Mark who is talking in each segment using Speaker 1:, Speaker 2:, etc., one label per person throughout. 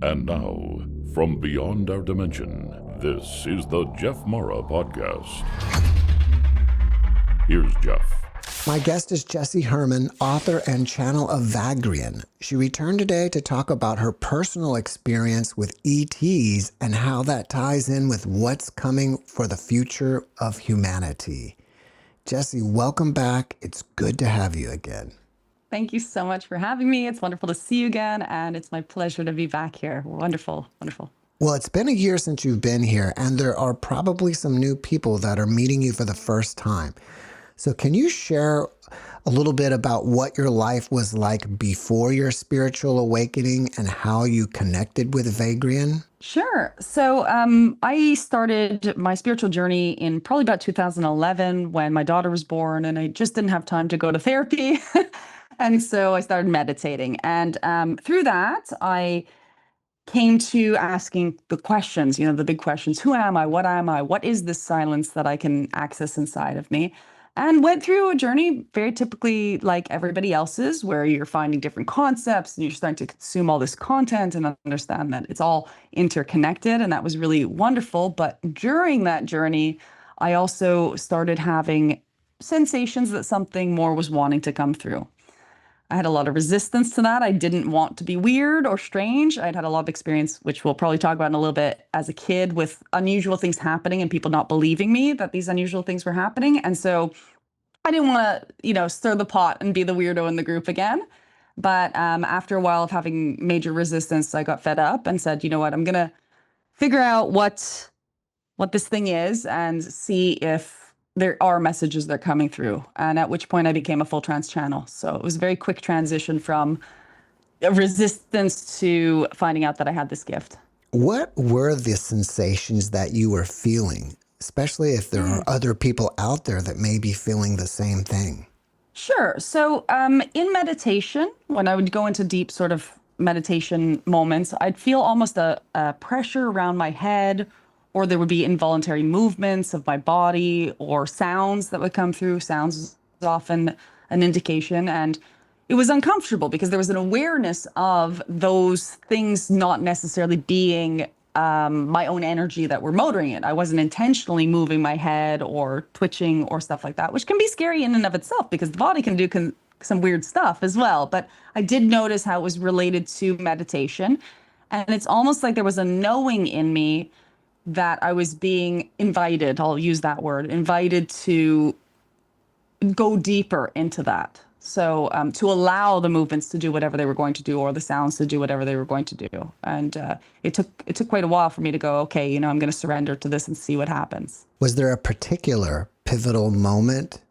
Speaker 1: And now, from beyond our dimension, this is the JeffMara podcast. Here's Jeff.
Speaker 2: My guest is Jesse Herman, author and channel of Vagrian. She returned today to talk about her personal experience with ETs and how that ties in with what's coming for the future of humanity. Jesse, welcome back. It's good to have you again.
Speaker 3: Thank you so much for having me. It's wonderful to see you again, and it's my pleasure to be back here. Wonderful, wonderful.
Speaker 2: Well, it's been a year since you've been here, and there are probably some new people that are meeting you for the first time. So can you share a little bit about what your life was like before your spiritual awakening and how you connected with Vagrian?
Speaker 3: Sure. So I started my spiritual journey in probably about 2011 when my daughter was born, and I just didn't have time to go to therapy. And so I started meditating. And through that, I came to asking the questions, the big questions. Who am I? What am I? What is this silence that I can access inside of me? And went through a journey very typically like everybody else's, where you're finding different concepts and you're starting to consume all this content and understand that it's all interconnected. And that was really wonderful. But during that journey, I also started having sensations that something more was wanting to come through. I had a lot of resistance to that. I didn't want to be weird or strange. I'd had a lot of experience, which we'll probably talk about in a little bit, as a kid with unusual things happening and people not believing me that these unusual things were happening. And so I didn't want to, stir the pot and be the weirdo in the group again. But after a while of having major resistance, I got fed up and said, you know what, I'm going to figure out what this thing is and see if there are messages that are coming through. And at which point I became a full trance channel. So it was a very quick transition from resistance to finding out that I had this gift.
Speaker 2: What were the sensations that you were feeling, especially if there are other people out there that may be feeling the same thing?
Speaker 3: Sure. So in meditation, when I would go into deep sort of meditation moments, I'd feel almost a pressure around my head, or there would be involuntary movements of my body or sounds that would come through. Sounds is often an indication. And it was uncomfortable because there was an awareness of those things not necessarily being my own energy that were motoring it. I wasn't intentionally moving my head or twitching or stuff like that, which can be scary in and of itself because the body can do some weird stuff as well. But I did notice how it was related to meditation. And it's almost like there was a knowing in me that I was being invited, I'll use that word, invited to go deeper into that. So to allow the movements to do whatever they were going to do, or the sounds to do whatever they were going to do. And it took quite a while for me to go, okay, I'm going to surrender to this and see what happens.
Speaker 2: Was there a particular pivotal moment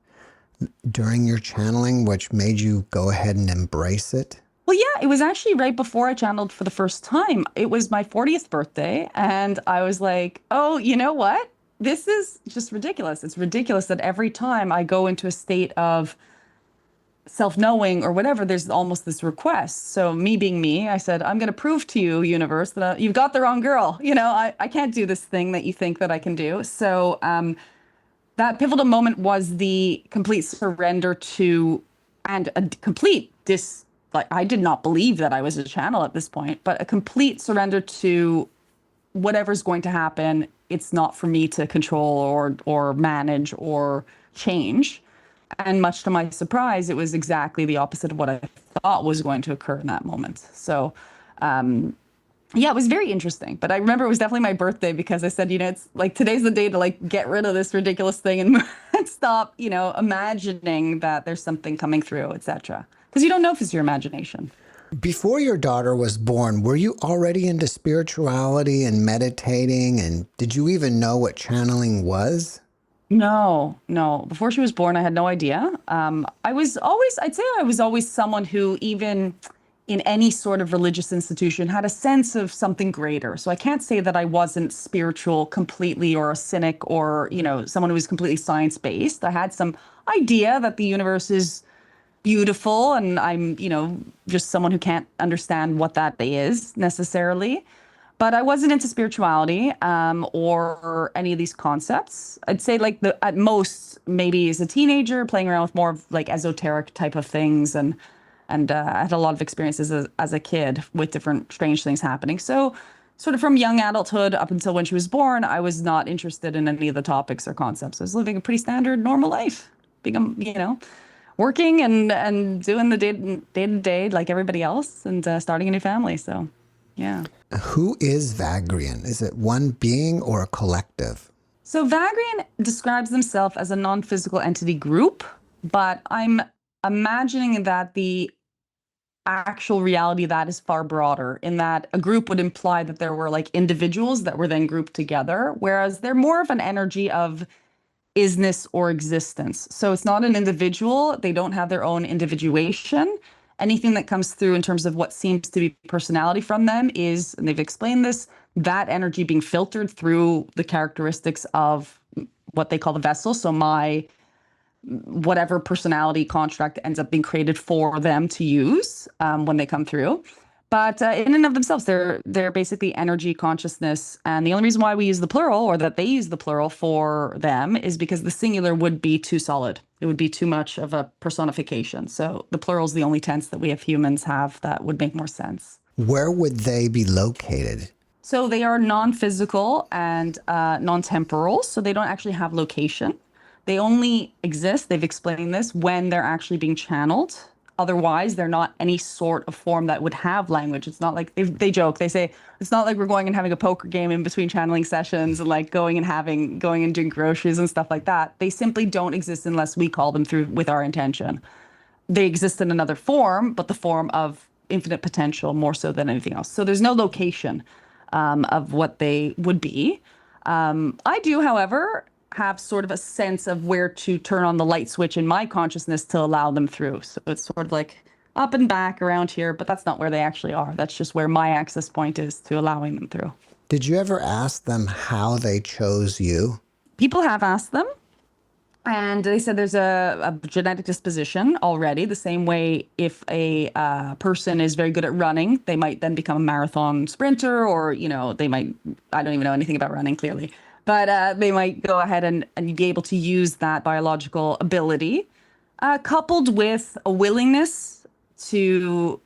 Speaker 2: during your channeling which made you go ahead and embrace it?
Speaker 3: Well, yeah, it was actually right before I channeled for the first time. It was my 40th birthday, and I was like, oh, you know what? This is just ridiculous. It's ridiculous that every time I go into a state of self-knowing or whatever, there's almost this request. So me being me, I said, I'm going to prove to you, universe, that you've got the wrong girl. I can't do this thing that you think that I can do. So that pivotal moment was the complete surrender to, and a complete I did not believe that I was a channel at this point, but a complete surrender to whatever's going to happen. It's not for me to control or manage or change. And much to my surprise, it was exactly the opposite of what I thought was going to occur in that moment. So, it was very interesting. But I remember it was definitely my birthday because I said, it's like today's the day to get rid of this ridiculous thing and stop, imagining that there's something coming through, etc. Because you don't know if it's your imagination.
Speaker 2: Before your daughter was born, were you already into spirituality and meditating? And did you even know what channeling was?
Speaker 3: No. Before she was born, I had no idea. I'd say I was always someone who, even in any sort of religious institution, had a sense of something greater. So I can't say that I wasn't spiritual completely, or a cynic, or, someone who was completely science-based. I had some idea that the universe is beautiful, and I'm, just someone who can't understand what that is necessarily. But I wasn't into spirituality or any of these concepts. I'd say at most, maybe as a teenager, playing around with more of esoteric type of things. And And I had a lot of experiences as a kid with different strange things happening. So sort of from young adulthood up until when she was born, I was not interested in any of the topics or concepts. I was living a pretty standard, normal life, being, working and doing the day to day like everybody else, and starting a new family. So, yeah.
Speaker 2: Who is Vagrian? Is it one being or a collective?
Speaker 3: So Vagrian describes themselves as a non-physical entity group, but I'm imagining that the actual reality of that is far broader, in that a group would imply that there were like individuals that were then grouped together, whereas they're more of an energy of isness or existence. So it's not an individual. They don't have their own individuation. Anything that comes through in terms of what seems to be personality from them is, and they've explained this, that energy being filtered through the characteristics of what they call the vessel. So my whatever personality construct ends up being created for them to use when they come through. But in and of themselves, they're basically energy consciousness. And the only reason why we use the plural, or that they use the plural for them, is because the singular would be too solid. It would be too much of a personification. So the plural is the only tense that we as humans have that would make more sense.
Speaker 2: Where would they be located?
Speaker 3: So they are non-physical and non-temporal. So they don't actually have location. They only exist, they've explained this, when they're actually being channeled. Otherwise, they're not any sort of form that would have language. It's not like, they joke, they say, it's not like we're going and having a poker game in between channeling sessions and like going and doing groceries and stuff like that. They simply don't exist unless we call them through with our intention. They exist in another form, but the form of infinite potential more so than anything else. So there's no location of what they would be. I do, however, have sort of a sense of where to turn on the light switch in my consciousness to allow them through. So it's sort of like up and back around here, but that's not where they actually are. That's just where my access point is to allowing them through.
Speaker 2: Did you ever ask them how they chose you?
Speaker 3: People have asked them, and they said there's a genetic disposition already. The same way if a person is very good at running, they might then become a marathon sprinter, or, they might, I don't even know anything about running clearly, but they might go ahead and be able to use that biological ability, coupled with a willingness to,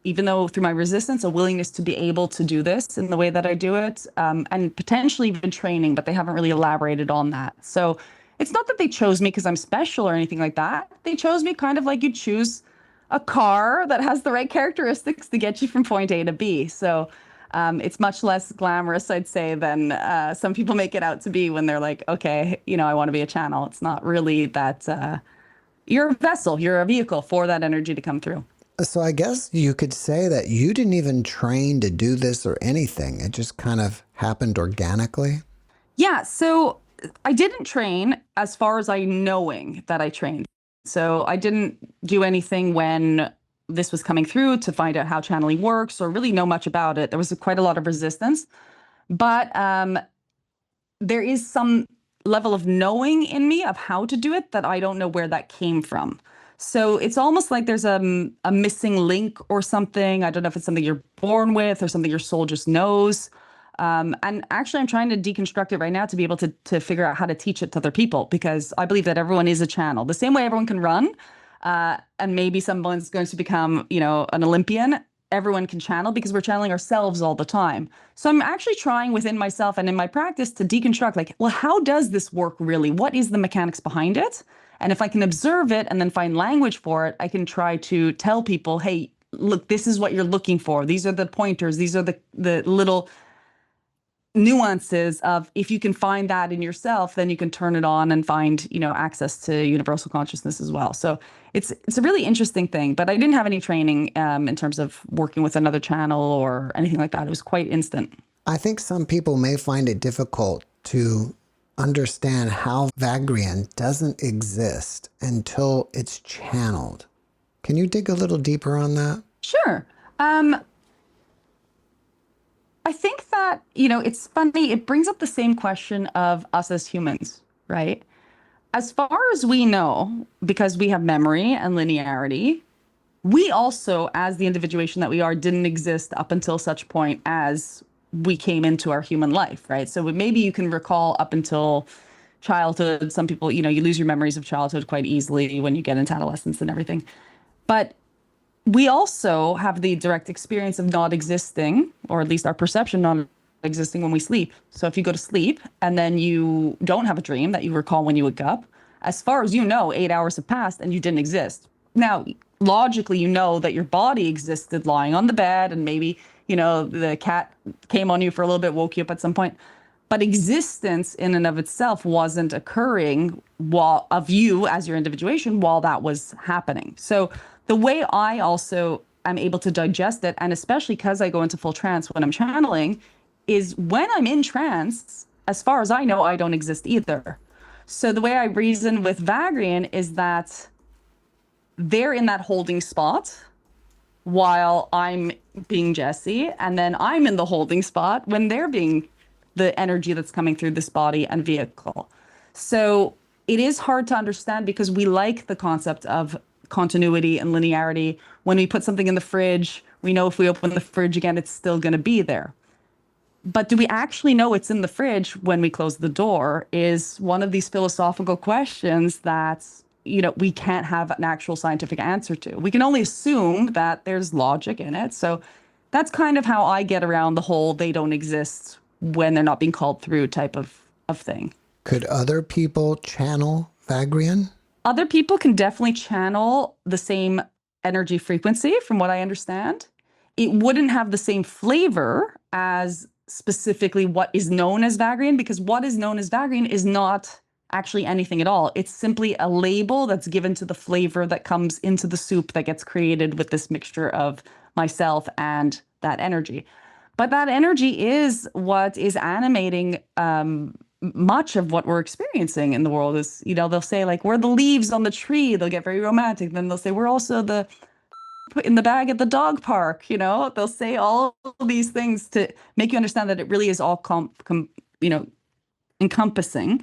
Speaker 3: even though through my resistance, a willingness to be able to do this in the way that I do it, and potentially even training, but they haven't really elaborated on that. So it's not that they chose me because I'm special or anything like that. They chose me kind of like you choose a car that has the right characteristics to get you from point A to B. So it's much less glamorous, I'd say, than some people make it out to be when they're like, okay, I want to be a channel. It's not really that you're a vessel, you're a vehicle for that energy to come through.
Speaker 2: So I guess you could say that you didn't even train to do this or anything. It just kind of happened organically.
Speaker 3: Yeah, so I didn't train as far as I knowing that I trained. So I didn't do anything when this was coming through to find out how channeling works or really know much about it. There was quite a lot of resistance, but there is some level of knowing in me of how to do it that I don't know where that came from. So it's almost like there's a missing link or something. I don't know if it's something you're born with or something your soul just knows. And actually, I'm trying to deconstruct it right now to be able to figure out how to teach it to other people, because I believe that everyone is a channel. The same way everyone can run, and maybe someone's going to become, an Olympian, everyone can channel because we're channeling ourselves all the time. So I'm actually trying within myself and in my practice to deconstruct, like, well, how does this work really? What is the mechanics behind it? And if I can observe it and then find language for it, I can try to tell people, hey, look, this is what you're looking for. These are the pointers. These are the little nuances of, if you can find that in yourself, then you can turn it on and find, access to universal consciousness as well. So it's a really interesting thing, but I didn't have any training in terms of working with another channel or anything like that. It was quite instant.
Speaker 2: I think some people may find it difficult to understand how Vagrian doesn't exist until it's channeled. Can you dig a little deeper on that?
Speaker 3: Sure. I think that, it's funny. It brings up the same question of us as humans, right? As far as we know, because we have memory and linearity, we also, as the individuation that we are, didn't exist up until such point as we came into our human life, right? So maybe you can recall up until childhood. Some people, you lose your memories of childhood quite easily when you get into adolescence and everything. But we also have the direct experience of not existing, or at least our perception not existing when we sleep. So if you go to sleep and then you don't have a dream that you recall when you wake up, as far as you know, 8 hours have passed and you didn't exist. Now, logically, you know that your body existed lying on the bed, and maybe, the cat came on you for a little bit, woke you up at some point. But existence in and of itself wasn't occurring of you as your individuation while that was happening. So the way I also am able to digest it, and especially because I go into full trance when I'm channeling, is when I'm in trance, as far as I know, I don't exist either. So the way I reason with Vagrian is that they're in that holding spot while I'm being Jesse, and then I'm in the holding spot when they're being the energy that's coming through this body and vehicle. So it is hard to understand because we like the concept of continuity and linearity. When we put something in the fridge, we know if we open the fridge again, it's still going to be there. But do we actually know it's in the fridge when we close the door is one of these philosophical questions that, we can't have an actual scientific answer to. We can only assume that there's logic in it. So that's kind of how I get around the whole they don't exist when they're not being called through type of thing.
Speaker 2: Could other people channel Vagrian?
Speaker 3: Other people can definitely channel the same energy frequency, from what I understand. It wouldn't have the same flavor as specifically what is known as Vagrian, because what is known as Vagrian is not actually anything at all. It's simply a label that's given to the flavor that comes into the soup that gets created with this mixture of myself and that energy. But that energy is what is animating much of what we're experiencing in the world. Is, they'll say like, we're the leaves on the tree. They'll get very romantic. Then they'll say, we're also the put in the bag at the dog park. They'll say all these things to make you understand that it really is all encompassing.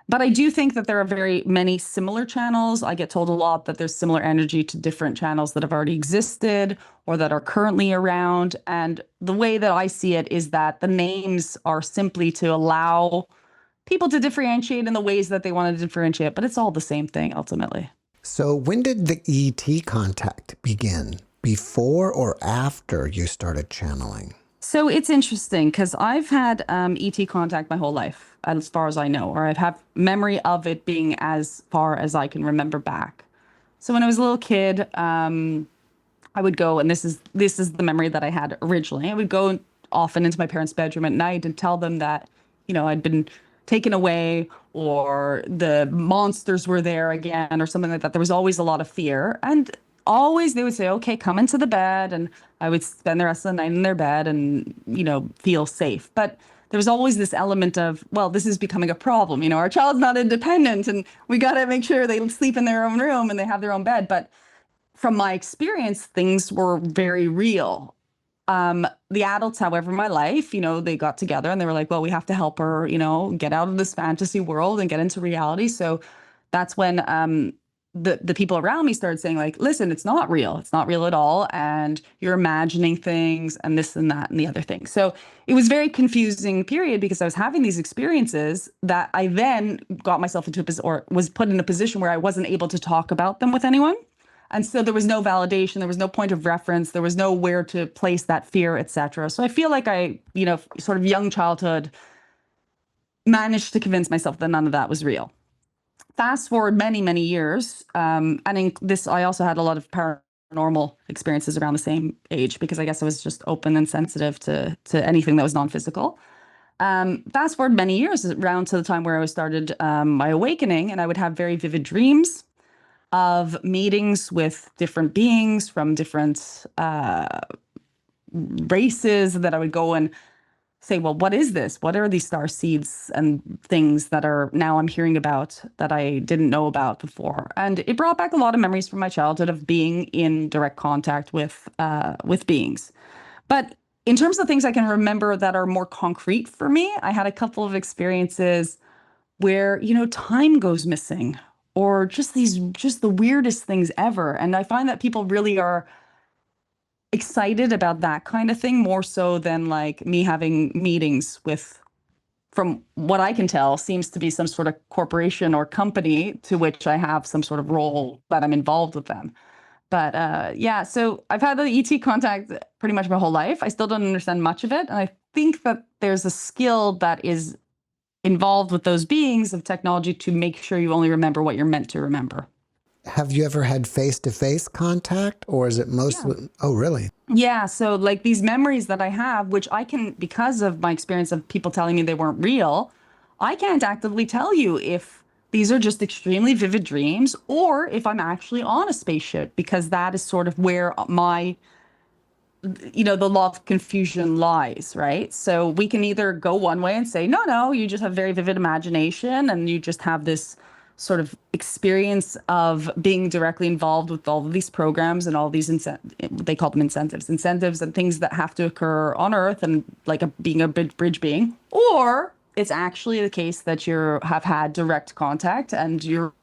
Speaker 3: But I do think that there are very many similar channels. I get told a lot that there's similar energy to different channels that have already existed or that are currently around. And the way that I see it is that the names are simply to allow people to differentiate in the ways that they want to differentiate, but it's all the same thing ultimately.
Speaker 2: So when did the ET contact begin? Before or after you started channeling?
Speaker 3: So it's interesting because I've had ET contact my whole life, as far as I know, or I've had memory of it being as far as I can remember back. So when I was a little kid, I would go, and this is the memory that I had originally. I would go often into my parents' bedroom at night and tell them that, I'd been taken away or the monsters were there again or something like that. There was always a lot of fear. And always they would say, okay, come into the bed. And I would spend the rest of the night in their bed and, feel safe. But there was always this element of, well, this is becoming a problem. Our child's not independent and we got to make sure they sleep in their own room and they have their own bed. But from my experience, things were very real. The adults, however, in my life, they got together and they were like, well, we have to help her, get out of this fantasy world and get into reality. So that's when the people around me started saying like, listen, it's not real. It's not real at all. And you're imagining things and this and that and the other thing. So it was a very confusing period because I was having these experiences that I then got myself into or was put in a position where I wasn't able to talk about them with anyone. And so there was no validation, there was no point of reference, there was nowhere to place that fear, etc. So I feel like I, sort of young childhood managed to convince myself that none of that was real. Fast forward many, many years, and in this, I also had a lot of paranormal experiences around the same age because I guess I was just open and sensitive to anything that was non-physical. Fast forward many years, around to the time where I started my awakening, and I would have very vivid dreams of meetings with different beings from different races that I would go and say, well, what is this? What are these star seeds and things that are now I'm hearing about that I didn't know about before? And it brought back a lot of memories from my childhood of being in direct contact with beings. But in terms of things I can remember that are more concrete for me, I had a couple of experiences where, time goes missing or just the weirdest things ever. And I find that people really are excited about that kind of thing more so than like me having meetings with, from what I can tell, seems to be some sort of corporation or company to which I have some sort of role that I'm involved with them. But yeah, so I've had the ET contact pretty much my whole life. I still don't understand much of it. And I think that there's a skill that is involved with those beings of technology to make sure you only remember what you're meant to remember.
Speaker 2: Have you ever had face-to-face contact, or is it mostly? Oh, really?
Speaker 3: Yeah, so like these memories that I have, which I can, because of my experience of people telling me they weren't real, I can't actively tell you if these are just extremely vivid dreams or if I'm actually on a spaceship, because that is sort of where my, the law of confusion lies, right? So we can either go one way and say, no, you just have very vivid imagination and you just have this sort of experience of being directly involved with all of these programs and all these they call them incentives and things that have to occur on Earth and like being a bridge being, or it's actually the case that you have had direct contact and your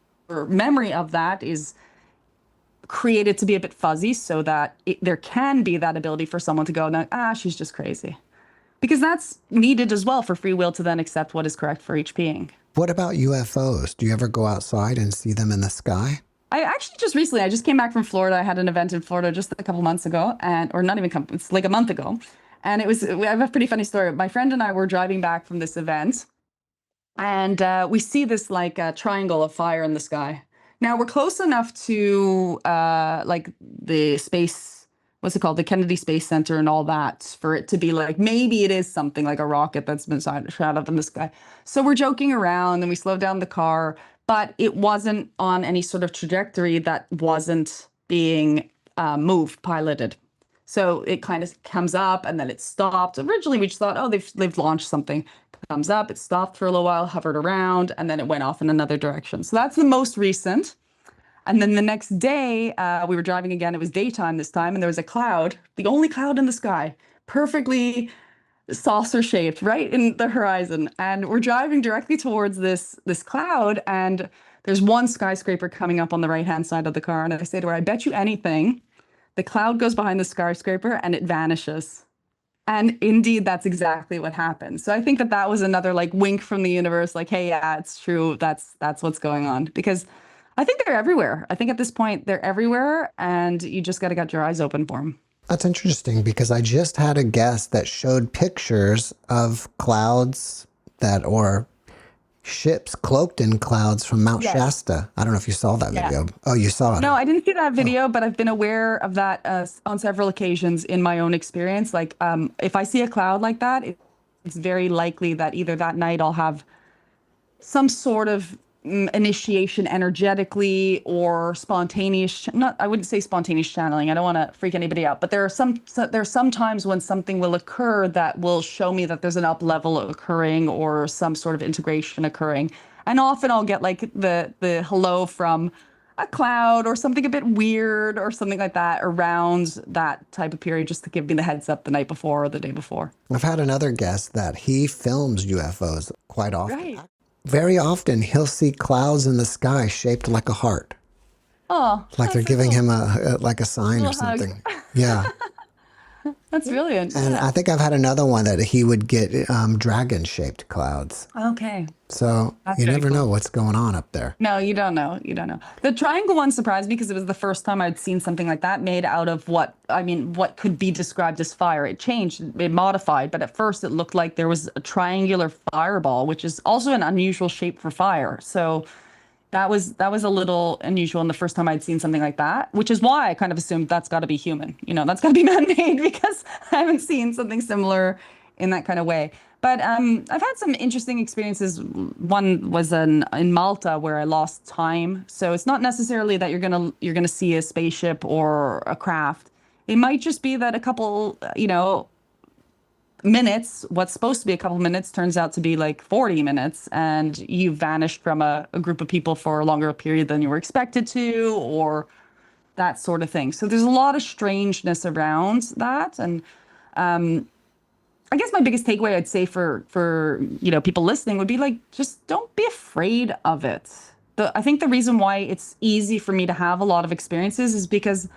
Speaker 3: memory of that is created to be a bit fuzzy so that there can be that ability for someone to go, she's just crazy. Because that's needed as well for free will to then accept what is correct for each being.
Speaker 2: What about UFOs? Do you ever go outside and see them in the sky?
Speaker 3: I actually I just came back from Florida. I had an event in Florida just a couple months ago, or not even it's like a month ago. And I have a pretty funny story. My friend and I were driving back from this event and we see this like triangle of fire in the sky. Now we're close enough to like the space, what's it called? The Kennedy Space Center and all that for it to be like, maybe it is something like a rocket that's been shot up in the sky. So we're joking around and we slowed down the car, but it wasn't on any sort of trajectory that wasn't being moved, piloted. So it kind of comes up and then it stopped. Originally, we just thought, oh, they've launched something. Comes up, it stopped for a little while, hovered around, and then it went off in another direction. So that's the most recent. And then the next day, we were driving again. It was daytime this time, and there was a cloud, the only cloud in the sky, perfectly saucer-shaped, right in the horizon. And we're driving directly towards this cloud, and there's one skyscraper coming up on the right-hand side of the car. And I say to her, I bet you anything, the cloud goes behind the skyscraper and it vanishes. And indeed, that's exactly what happened. So I think that was another like wink from the universe, like, hey, yeah, it's true. That's what's going on. Because I think they're everywhere. I think at this point, they're everywhere. And you just got to get your eyes open for them.
Speaker 2: That's interesting because I just had a guest that showed pictures of clouds or ships cloaked in clouds from Mount Shasta. I don't know if you saw that video. Oh, you saw it.
Speaker 3: No, I didn't see that video, but I've been aware of that on several occasions in my own experience. Like if I see a cloud like that, it's very likely that either that night I'll have some sort of initiation energetically or spontaneous, I wouldn't say spontaneous channeling. I don't want to freak anybody out, but there are some times when something will occur that will show me that there's an up level occurring or some sort of integration occurring. And often I'll get like the hello from a cloud or something a bit weird or something like that around that type of period, just to give me the heads up the night before or the day before.
Speaker 2: I've had another guest that he films UFOs quite often.
Speaker 3: Right.
Speaker 2: Very often he'll see clouds in the sky shaped like a heart.
Speaker 3: Oh,
Speaker 2: like they're giving him a sign or
Speaker 3: hug.
Speaker 2: something. Yeah.
Speaker 3: That's brilliant.
Speaker 2: And I think I've had another one that he would get dragon-shaped clouds.
Speaker 3: Okay.
Speaker 2: So
Speaker 3: That's
Speaker 2: you
Speaker 3: very
Speaker 2: never
Speaker 3: cool.
Speaker 2: know what's going on up there.
Speaker 3: No, you don't know. You don't know. The triangle one surprised me because it was the first time I'd seen something like that made out of what could be described as fire. It changed, it modified, but at first it looked like there was a triangular fireball, which is also an unusual shape for fire. So that was a little unusual in the first time I'd seen something like that, which is why I kind of assumed that's got to be human. That's got to be man-made because I haven't seen something similar in that kind of way. But I've had some interesting experiences. One was in Malta where I lost time. So it's not necessarily that you're gonna see a spaceship or a craft. It might just be that a couple, minutes, what's supposed to be a couple minutes turns out to be like 40 minutes and you vanished from a group of people for a longer period than you were expected to, or that sort of thing. So there's a lot of strangeness around that. And I guess my biggest takeaway I'd say for people listening would be like, just don't be afraid of it. I think the reason why it's easy for me to have a lot of experiences is because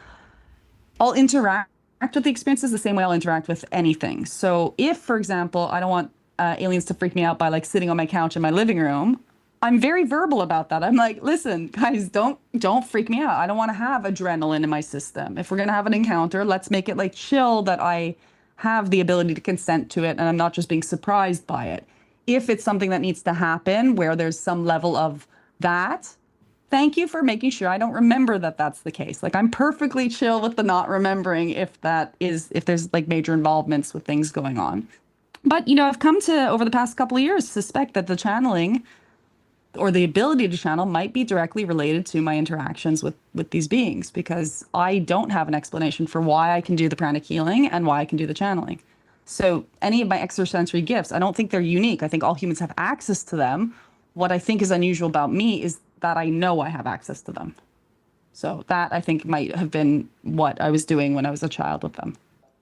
Speaker 3: I'll interact with the experiences the same way I'll interact with anything. So if, for example, I don't want aliens to freak me out by like sitting on my couch in my living room, I'm very verbal about that. I'm like, listen, guys, don't freak me out. I don't want to have adrenaline in my system. If we're gonna have an encounter, let's make it like chill, that I have the ability to consent to it and I'm not just being surprised by it. If it's something that needs to happen where there's some level of that, thank you for making sure I don't remember that that's the case. Like, I'm perfectly chill with the not remembering if there's like major involvements with things going on. But, I've come to, over the past couple of years, suspect that the channeling or the ability to channel might be directly related to my interactions with these beings, because I don't have an explanation for why I can do the pranic healing and why I can do the channeling. So any of my extrasensory gifts, I don't think they're unique. I think all humans have access to them. What I think is unusual about me is that I know I have access to them. So that, I think, might have been what I was doing when I was a child with them.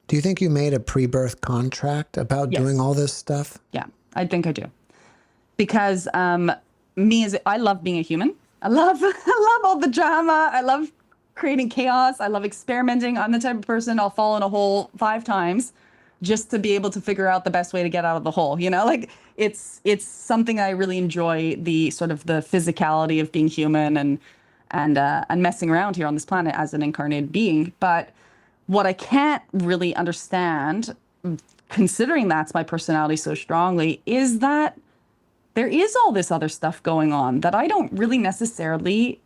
Speaker 2: Do you think you made a pre-birth contract about
Speaker 3: Yes.
Speaker 2: doing all this stuff?
Speaker 3: Yeah, I think I do. Because I love being a human. I love all the drama. I love creating chaos. I love experimenting. I'm the type of person, I'll fall in a hole 5 times just to be able to figure out the best way to get out of the hole. Like, it's something I really enjoy, the sort of the physicality of being human and messing around here on this planet as an incarnated being. But what I can't really understand, considering that's my personality so strongly, is that there is all this other stuff going on that I don't really necessarily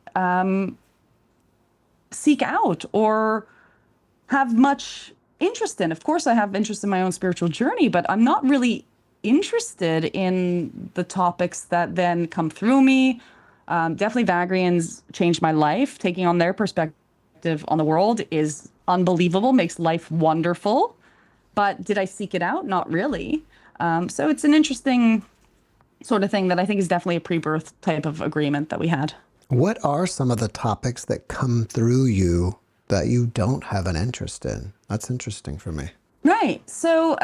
Speaker 3: seek out or have much interest in. Of course, I have interest in my own spiritual journey, but I'm not really interested in the topics that then come through me. Definitely Vagrians changed my life. Taking on their perspective on the world is unbelievable, makes life wonderful. But did I seek it out? Not really. So it's an interesting sort of thing that I think is definitely a pre-birth type of agreement that we had.
Speaker 2: What are some of the topics that come through you that you don't have an interest in? That's interesting for me.
Speaker 3: Right. So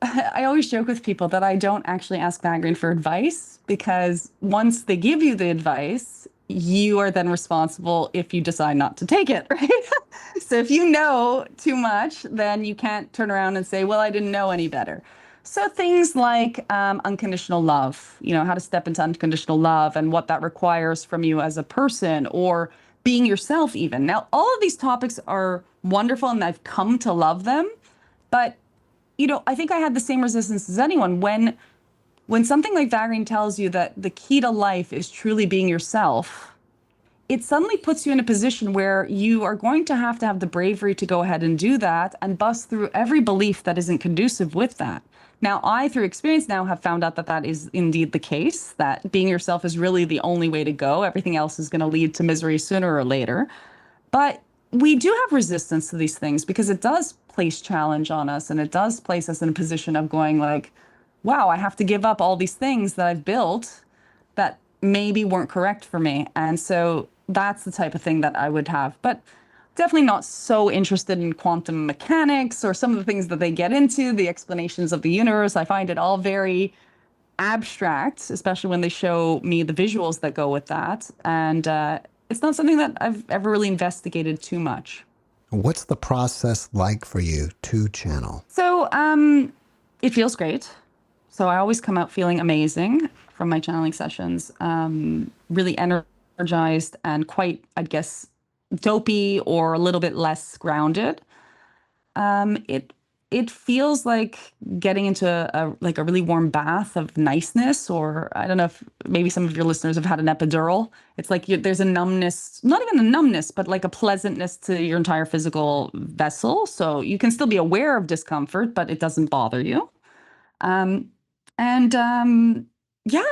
Speaker 3: I always joke with people that I don't actually ask Vagrian for advice, because once they give you the advice, you are then responsible if you decide not to take it, right? So if you know too much, then you can't turn around and say, well, I didn't know any better. So things like unconditional love, how to step into unconditional love and what that requires from you as a person, or being yourself even. Now, all of these topics are wonderful and I've come to love them. But, I think I had the same resistance as anyone. When something like Vagrein tells you that the key to life is truly being yourself, it suddenly puts you in a position where you are going to have the bravery to go ahead and do that and bust through every belief that isn't conducive with that. Now, I, through experience now, have found out that that is indeed the case, that being yourself is really the only way to go. Everything else is going to lead to misery sooner or later. But we do have resistance to these things because it does place challenge on us, and it does place us in a position of going like, wow, I have to give up all these things that I've built that maybe weren't correct for me. And so that's the type of thing that I would have. But definitely not so interested in quantum mechanics or some of the things that they get into, the explanations of the universe. I find it all very abstract, especially when they show me the visuals that go with that. And it's not something that I've ever really investigated too much.
Speaker 2: What's the process like for you to channel?
Speaker 3: So it feels great. So I always come out feeling amazing from my channeling sessions, really energized and quite, I guess, dopey or a little bit less grounded. It feels like getting into a really warm bath of niceness, or I don't know if maybe some of your listeners have had an epidural. It's like there's a numbness, not even a numbness, but like a pleasantness to your entire physical vessel. So you can still be aware of discomfort, but it doesn't bother you. Yeah,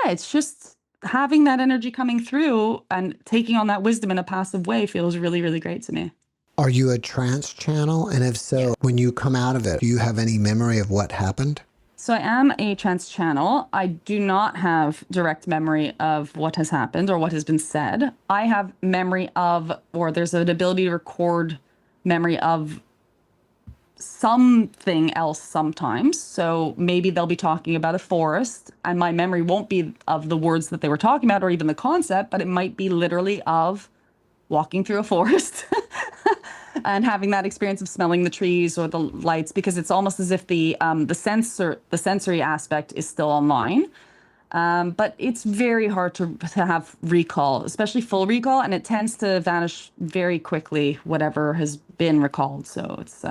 Speaker 3: it's just having that energy coming through and taking on that wisdom in a passive way feels really, really great to me.
Speaker 2: Are you a trance channel? And if so, when you come out of it, do you have any memory of what happened?
Speaker 3: So I am a trance channel. I do not have direct memory of what has happened or what has been said. I have memory of, or there's an ability to record memory of something else sometimes. So maybe they'll be talking about a forest and my memory won't be of the words that they were talking about or even the concept, but it might be literally of walking through a forest and having that experience of smelling the trees or the lights, because it's almost as if the sensory aspect is still online. But it's very hard to have recall, especially full recall, and it tends to vanish very quickly, whatever has been recalled. So it's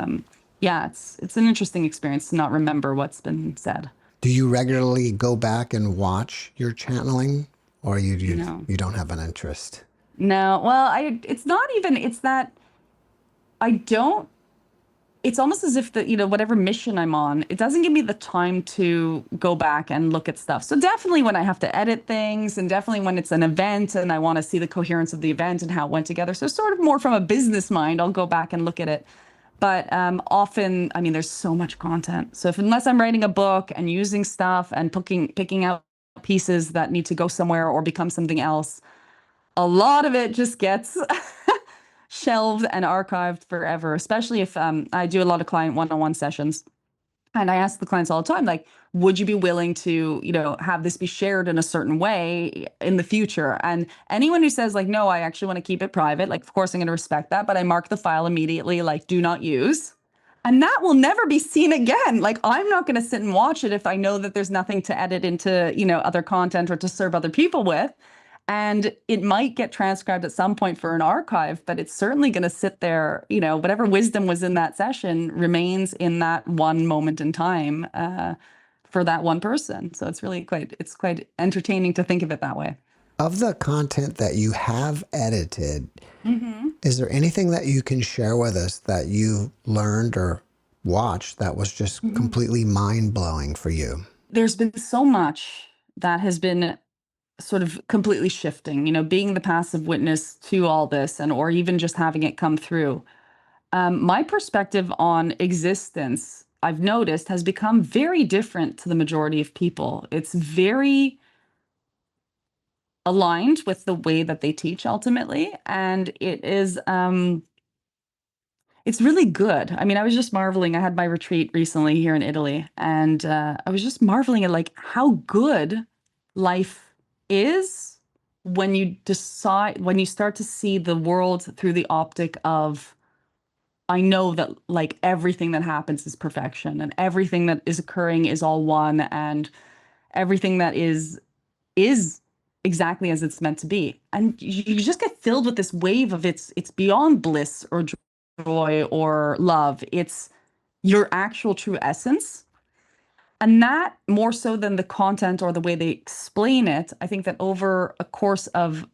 Speaker 3: yeah, it's an interesting experience to not remember what's been said.
Speaker 2: Do you regularly go back and watch your channeling, or
Speaker 3: No.
Speaker 2: you don't have an interest?
Speaker 3: No, well, it's not even, it's that I don't, it's almost as if whatever mission I'm on, it doesn't give me the time to go back and look at stuff. So definitely when I have to edit things, and definitely when it's an event and I want to see the coherence of the event and how it went together. So sort of more from a business mind, I'll go back and look at it. But often, I mean, there's so much content. So unless I'm writing a book and using stuff and picking out pieces that need to go somewhere or become something else, a lot of it just gets shelved and archived forever, especially if I do a lot of client one-on-one sessions. And I ask the clients all the time, like, would you be willing to, have this be shared in a certain way in the future? And anyone who says like, no, I actually want to keep it private, like, of course I'm going to respect that, but I mark the file immediately, like, do not use. And that will never be seen again. Like, I'm not going to sit and watch it if I know that there's nothing to edit into, other content or to serve other people with. And it might get transcribed at some point for an archive, but it's certainly going to sit there, whatever wisdom was in that session remains in that one moment in time for that one person. So it's really quite entertaining to think of it that way.
Speaker 2: Of the content that you have edited, is there anything that you can share with us that you learned or watched that was just completely mind-blowing for you?
Speaker 3: There's been so much that has been sort of completely shifting, being the passive witness to all this, or even just having it come through. My perspective on existence, I've noticed, has become very different to the majority of people. It's very aligned with the way that they teach ultimately. And it is, it's really good. I mean, I was just marveling. I had my retreat recently here in Italy, and I was just marveling at like how good life is when you start to see the world through the optic of, I know that like everything that happens is perfection, and everything that is occurring is all one, and everything that is exactly as it's meant to be. And you just get filled with this wave of it's beyond bliss or joy or love. It's your actual true essence. And that, more so than the content or the way they explain it, I think that over a course of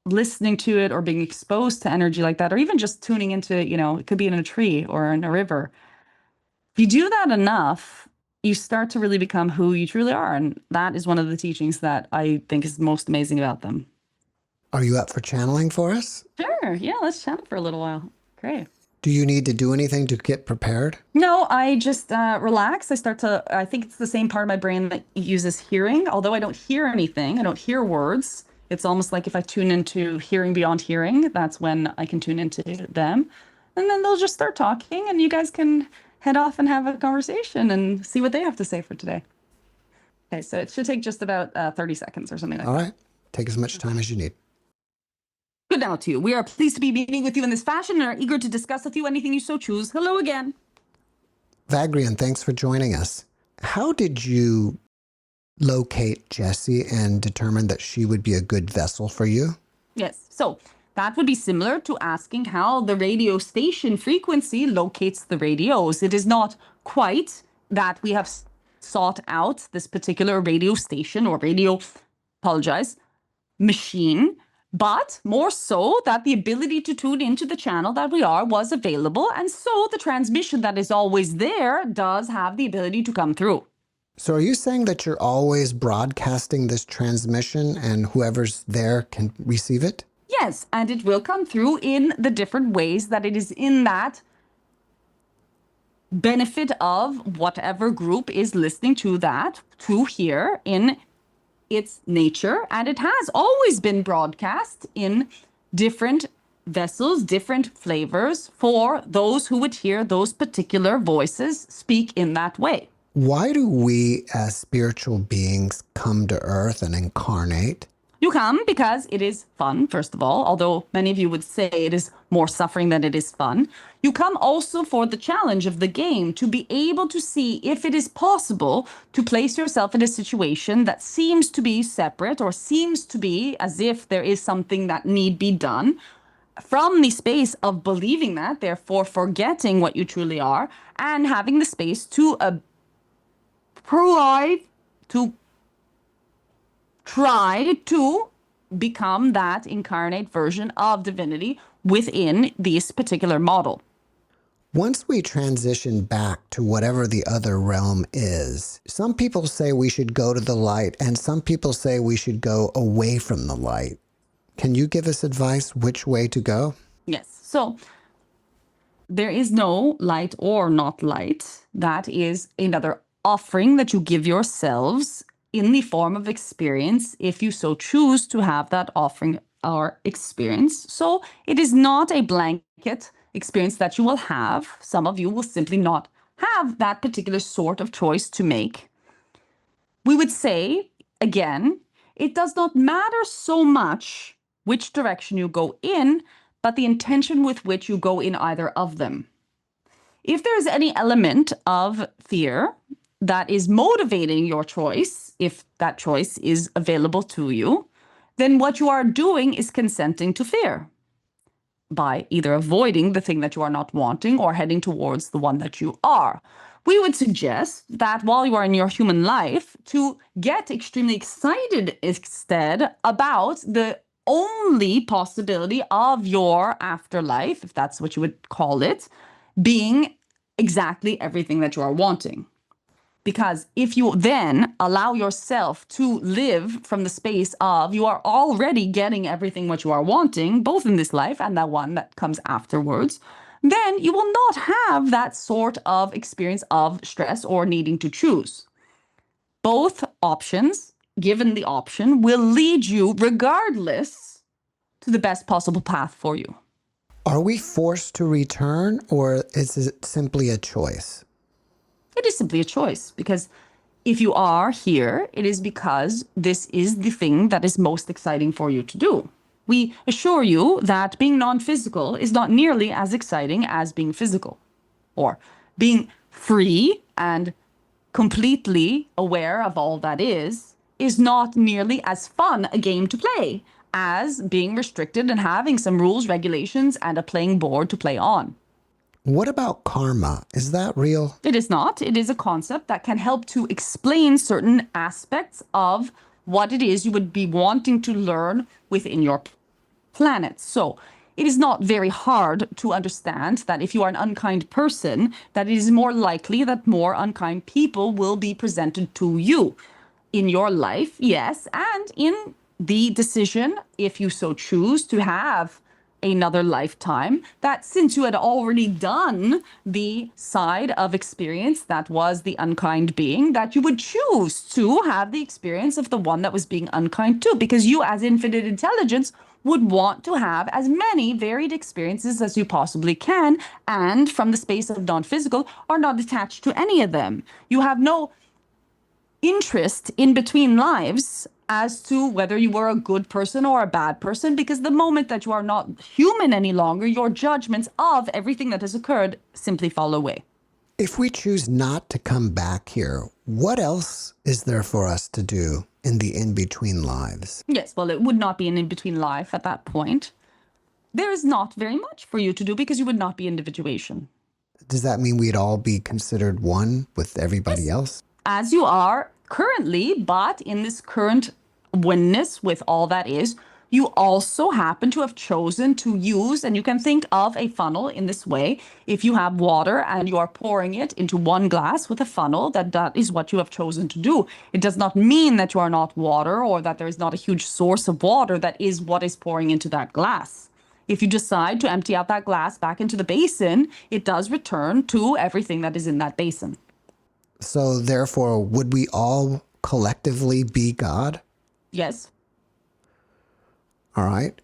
Speaker 3: listening to it or being exposed to energy like that, or even just tuning into, it could be in a tree or in a river. If you do that enough, you start to really become who you truly are. And that is one of the teachings that I think is most amazing about them.
Speaker 2: Are you up for channeling for us?
Speaker 3: Sure. Yeah, let's channel for a little while. Great.
Speaker 2: Do you need to do anything to get prepared?
Speaker 3: No, I just relax. I think it's the same part of my brain that uses hearing. Although I don't hear anything, I don't hear words. It's almost like if I tune into hearing beyond hearing, that's when I can tune into them. And then they'll just start talking, and you guys can head off and have a conversation and see what they have to say for today. Okay, so it should take just about 30 seconds or something like that.
Speaker 2: All right. Take as much time as you need.
Speaker 3: Good now to you. We are pleased to be meeting with you in this fashion and are eager to discuss with you anything you so choose. Hello again.
Speaker 2: Vagrian, thanks for joining us. How did you locate Jesse and determine that she would be a good vessel for you?
Speaker 3: Yes. So that would be similar to asking how the radio station frequency locates the radios. It is not quite that we have sought out this particular radio station or machine, but more so that the ability to tune into the channel that we are was available. And so the transmission that is always there does have the ability to come through.
Speaker 2: So are you saying that you're always broadcasting this transmission and whoever's there can receive it?
Speaker 3: Yes, and it will come through in the different ways that it is in that benefit of whatever group is listening to that, to hear in its nature. And it has always been broadcast in different vessels, different flavors for those who would hear those particular voices speak in that way.
Speaker 2: Why do we as spiritual beings come to Earth and incarnate?
Speaker 3: You come because it is fun, first of all, although many of you would say it is more suffering than it is fun. You come also for the challenge of the game, to be able to see if it is possible to place yourself in a situation that seems to be separate or seems to be as if there is something that need be done, from the space of believing that, therefore forgetting what you truly are, and having the space to try to become that incarnate version of divinity within this particular model.
Speaker 2: Once we transition back to whatever the other realm is, some people say we should go to the light, and some people say we should go away from the light. Can you give us advice which way to go?
Speaker 3: Yes. So there is no light or not light. That is another offering that you give yourselves in the form of experience, if you so choose to have that offering or experience. So it is not a blanket experience that you will have. Some of you will simply not have that particular sort of choice to make. We would say, again, it does not matter so much which direction you go in, but the intention with which you go in either of them. If there is any element of fear that is motivating your choice, if that choice is available to you, then what you are doing is consenting to fear by either avoiding the thing that you are not wanting or heading towards the one that you are. We would suggest that while you are in your human life, to get extremely excited instead about the only possibility of your afterlife, if that's what you would call it, being exactly everything that you are wanting. Because if you then allow yourself to live from the space of you are already getting everything what you are wanting, both in this life and that one that comes afterwards, then you will not have that sort of experience of stress or needing to choose. Both options, given the option, will lead you regardless to the best possible path for you.
Speaker 2: Are we forced to return, or is it simply a choice?
Speaker 3: It is simply a choice, because if you are here, it is because this is the thing that is most exciting for you to do. We assure you that being non-physical is not nearly as exciting as being physical, or being free and completely aware of all that is not nearly as fun a game to play as being restricted and having some rules, regulations, and a playing board to play on.
Speaker 2: What about karma? Is that real?
Speaker 3: It is not. It is a concept that can help to explain certain aspects of what it is you would be wanting to learn within your planet. So it is not very hard to understand that if you are an unkind person, that it is more likely that more unkind people will be presented to you in your life, yes, and in the decision, if you so choose, to have another lifetime, that since you had already done the side of experience that was the unkind being, that you would choose to have the experience of the one that was being unkind too, because you as infinite intelligence would want to have as many varied experiences as you possibly can, and from the space of non-physical are not attached to any of them. You have no interest in between lives as to whether you were a good person or a bad person, because the moment that you are not human any longer, your judgments of everything that has occurred simply fall away.
Speaker 2: If we choose not to come back here, what else is there for us to do in the in-between lives?
Speaker 3: Yes, well, it would not be an in-between life at that point. There is not very much for you to do because you would not be individuation.
Speaker 2: Does that mean we'd all be considered one with everybody else?
Speaker 3: As you are currently, but in this current oneness with all that is, you also happen to have chosen to use, and you can think of a funnel in this way. If you have water and you are pouring it into one glass with a funnel, that is what you have chosen to do. It does not mean that you are not water, or that there is not a huge source of water that is what is pouring into that glass. If you decide to empty out that glass back into the basin, it does return to everything that is in that basin.
Speaker 2: So therefore, would we all collectively be God?
Speaker 3: Yes.
Speaker 2: All right.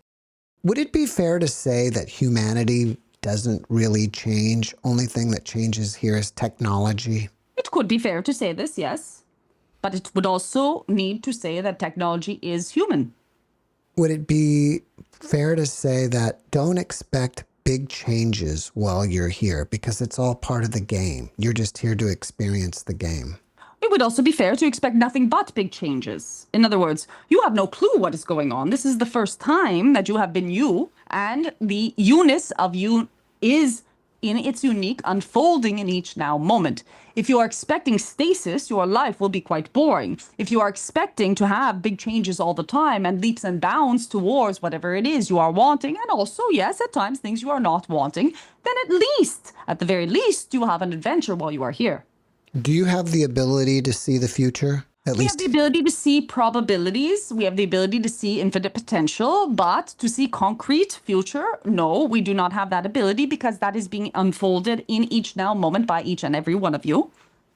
Speaker 2: Would it be fair to say that humanity doesn't really change? Only thing that changes here is technology?
Speaker 3: It could be fair to say this, yes. But it would also need to say that technology is human.
Speaker 2: Would it be fair to say that don't expect big changes while you're here because it's all part of the game? You're just here to experience the game.
Speaker 3: It would also be fair to expect nothing but big changes. In other words, you have no clue what is going on. This is the first time that you have been you, and the you-ness of you is in its unique unfolding in each now moment. If you are expecting stasis, your life will be quite boring. If you are expecting to have big changes all the time and leaps and bounds towards whatever it is you are wanting, and also, yes, at times things you are not wanting, then at the very least, you will have an adventure while you are here.
Speaker 2: Do you have the ability to see the future?
Speaker 3: We have the ability to see probabilities. We have the ability to see infinite potential, but to see concrete future, no, we do not have that ability because that is being unfolded in each now moment by each and every one of you.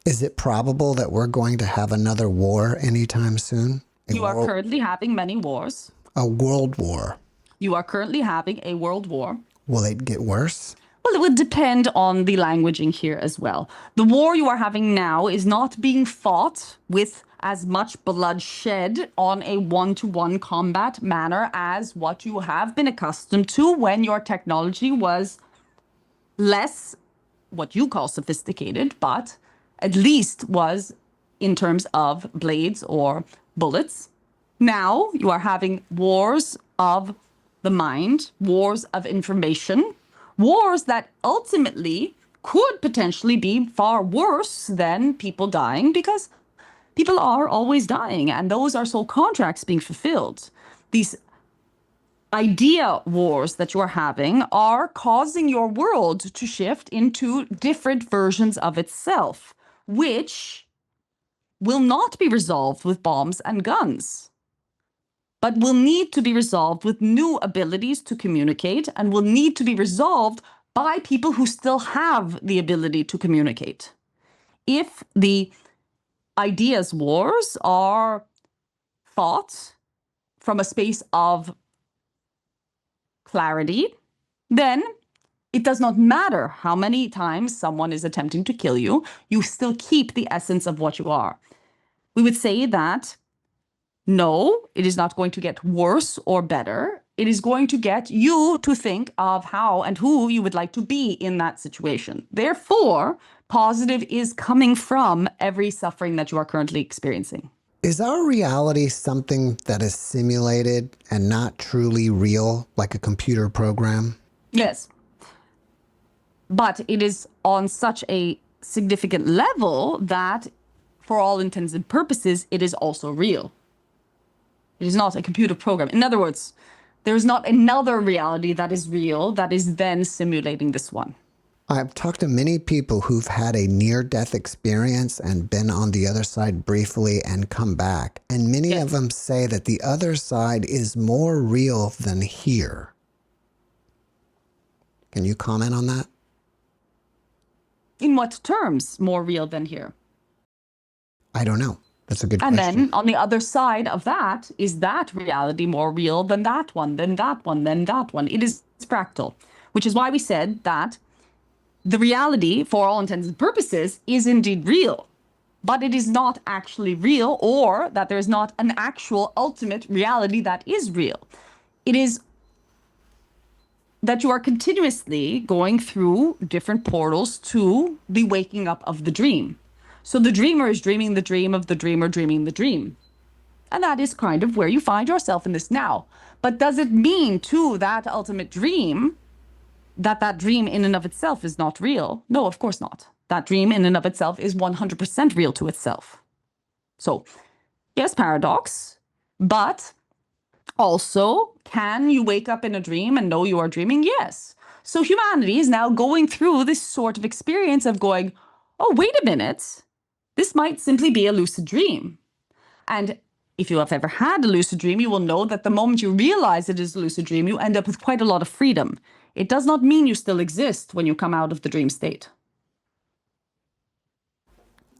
Speaker 2: Is it probable that we're going to have another war anytime soon?
Speaker 3: You are currently having many wars.
Speaker 2: A world war.
Speaker 3: You are currently having a world war.
Speaker 2: Will it get worse?
Speaker 3: Well, it would depend on the languaging here as well. The war you are having now is not being fought with as much bloodshed on a one-to-one combat manner as what you have been accustomed to when your technology was less what you call sophisticated, but at least was in terms of blades or bullets. Now you are having wars of the mind, wars of information, wars that ultimately could potentially be far worse than people dying because people are always dying, and those are soul contracts being fulfilled. These idea wars that you are having are causing your world to shift into different versions of itself, which will not be resolved with bombs and guns, but will need to be resolved with new abilities to communicate and will need to be resolved by people who still have the ability to communicate. If the ideas wars are fought from a space of clarity, then it does not matter how many times someone is attempting to kill you, you still keep the essence of what you are. We would say that no, it is not going to get worse or better. It is going to get you to think of how and who you would like to be in that situation. Therefore, positive is coming from every suffering that you are currently experiencing.
Speaker 2: Is our reality something that is simulated and not truly real, like a computer program?
Speaker 3: Yes. But it is on such a significant level that, for all intents and purposes, it is also real. It is not a computer program. In other words, there is not another reality that is real that is then simulating this one.
Speaker 2: I've talked to many people who've had a near-death experience and been on the other side briefly and come back. And many of them say that the other side is more real than here. Can you comment on that?
Speaker 3: In what terms more real than here?
Speaker 2: I don't know. That's a good question.
Speaker 3: And then on the other side of that, is that reality more real than that one, than that one, than that one? It is fractal, which is why we said that the reality, for all intents and purposes, is indeed real, but it is not actually real, or that there is not an actual ultimate reality that is real. It is that you are continuously going through different portals to the waking up of the dream. So the dreamer is dreaming the dream of the dreamer dreaming the dream. And that is kind of where you find yourself in this now. But does it mean to that ultimate dream that that dream in and of itself is not real? No, of course not. That dream in and of itself is 100% real to itself. So, yes, paradox, but also, can you wake up in a dream and know you are dreaming? Yes. So humanity is now going through this sort of experience of going, oh, wait a minute. This might simply be a lucid dream. And if you have ever had a lucid dream, you will know that the moment you realize it is a lucid dream, you end up with quite a lot of freedom. It does not mean you still exist when you come out of the dream state.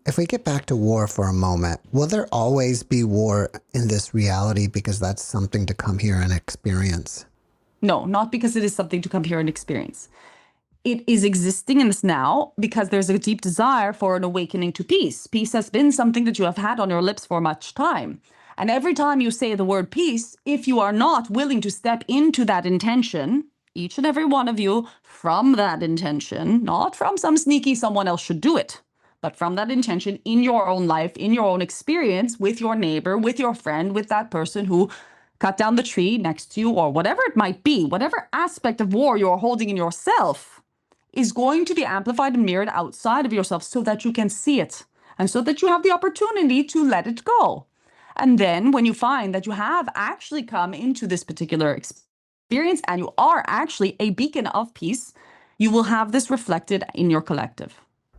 Speaker 2: If we get back to war for a moment, will there always be war in this reality because that's something to come here and experience?
Speaker 3: No, not because it is something to come here and experience. It is existing in this now because there's a deep desire for an awakening to peace. Peace has been something that you have had on your lips for much time. And every time you say the word peace, if you are not willing to step into that intention, each and every one of you, from that intention, not from some sneaky someone else should do it, but from that intention in your own life, in your own experience, with your neighbor, with your friend, with that person who cut down the tree next to you, or whatever it might be, whatever aspect of war you're holding in yourself is going to be amplified and mirrored outside of yourself so that you can see it and so that you have the opportunity to let it go. And then when you find that you have actually come into this particular experience and you are actually a beacon of peace, you will have this reflected in your collective.